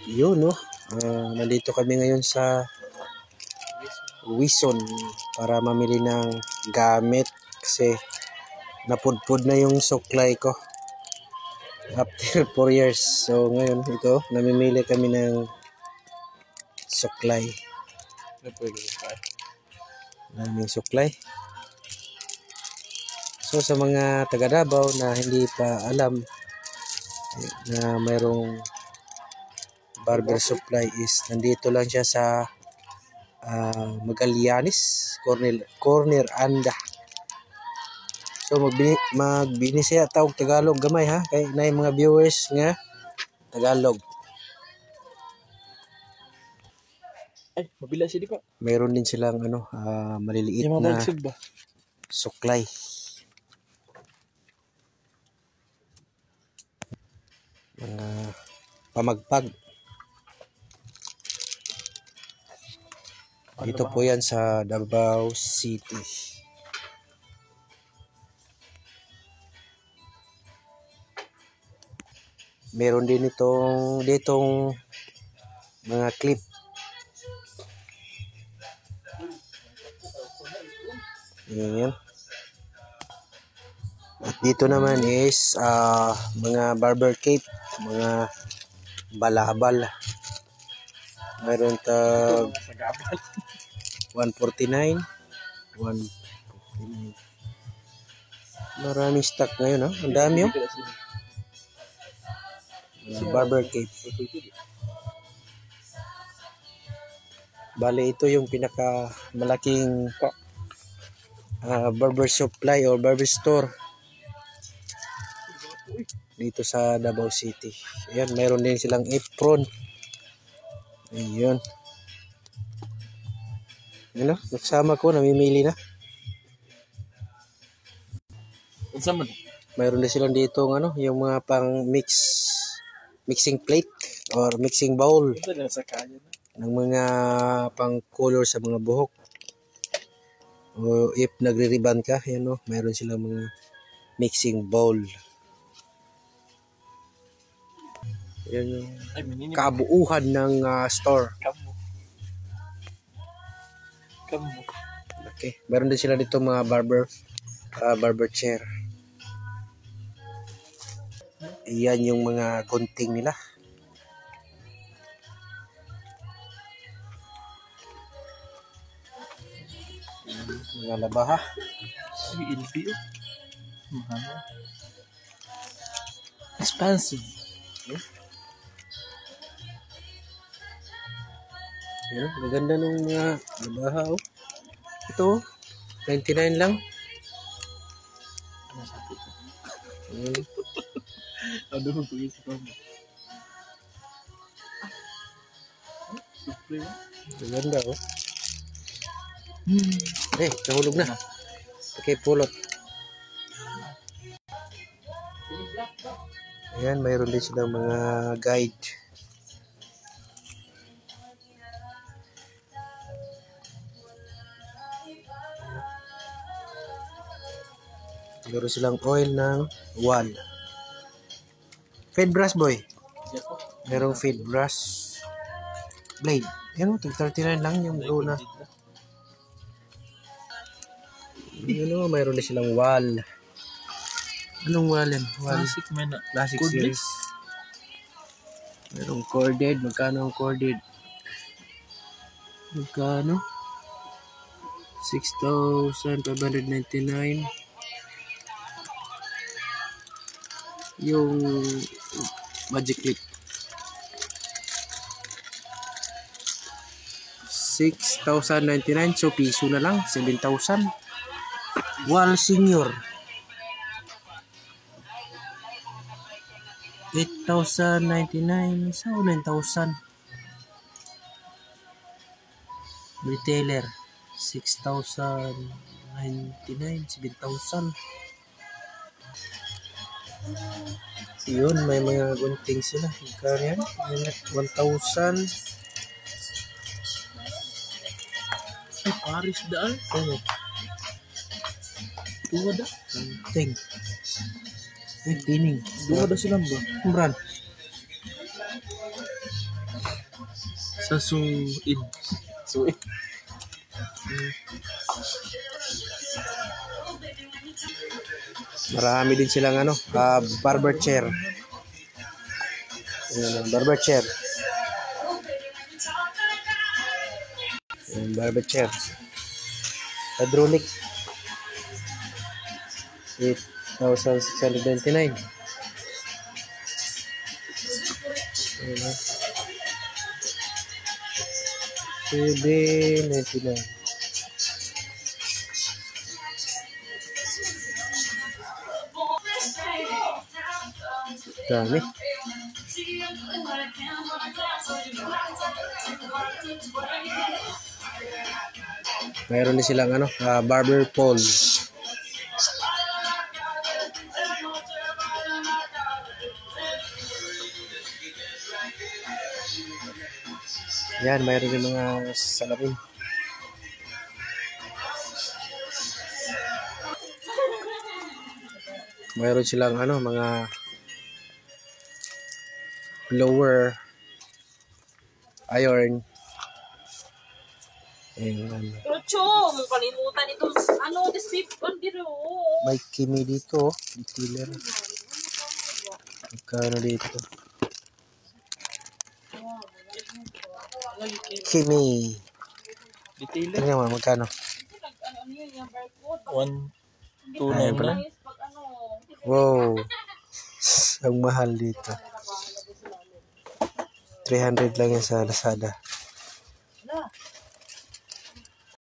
Yun, no? Nandito kami ngayon sa Wison para mamili ng gamit kasi napudpud na yung suklay ko after 4 years. So ngayon ito, namimili kami ng suklay. Naming suklay. So sa mga taga Davao na hindi pa alam na mayroong barber supply is nandito lang siya sa Magallanes, corner Anda. So magbinisaya tawag Tagalog gamay ha kay na yung mga viewers nga Tagalog. Ay, mabila siya di pa. Meron din silang maliliit na suklay. Mga pamagpag. Dito po yan sa Davao City. Meron din ditong mga clip. Ayan. At dito naman is mga barber cape, mga balabal. Mayroon tag 149. Maraming stock ngayon, ang dami yung barber cape. Bale, ito yung pinaka malaking barber supply or barber store dito sa Davao City. Ayan, mayroon din silang apron. Ayun. Ano? Nagsama ko, namimili na. Mayroon din silang dito yung mga pang mixing plate or mixing bowl ng mga pang color sa mga buhok. O if nagre-ribbon ka, yan mayroon silang mga mixing bowl. Yan yung kabuuhan ng store. Okay, meron din sila dito mga barber chair. Iyan yung mga gunting nila. Mga labaha. Expensive. Yan, maganda nung mga labaha. Ito, 99 lang. Ano mo po isip mo? Maganda nahulog na. Okay, pulot. Ayan, mayroon din silang mga guide. Meron silang oil ng wall. Fade brush boy. Merong fade brush blade. Yan, 39 lang yung blue na. Mayroon din silang wall. Anong wall yan? Classic series. Merong corded. Magkano ang corded? Magkano? 6,599. Yung magic clip 6,099, so piso na lang 7,000. Wall senior 8,099, so 9,000. Retailer 6,099, 7,000. Yun, may mga gunting sila. Magkano yan? 1,000. Ay, Paris daan. Ano? Tuwa da. Ting. Ay, tining. Tuwa da silang ba? Brand. Sa suid. Suid. Marami din silang barber chair. Ayan, barber chair. Ayan, barber chair. Hydraulic. 8,699. Ayan. 799. Dami. Mayroon din silang barber pole. Yan, mayroon din mga salamin. Mayroon silang mga blower, iron. Ayan. Rocho, mong kalimutan itong this beef on dito. May kimi dito, detailer. Magkano dito? Kimi. Detailer. Tingnan mo, magkano? Ano yun, yung barcode. 129 Ayan pala. lang. Pag Wow. Ang mahal dito. 300 lang yan sa Lazada.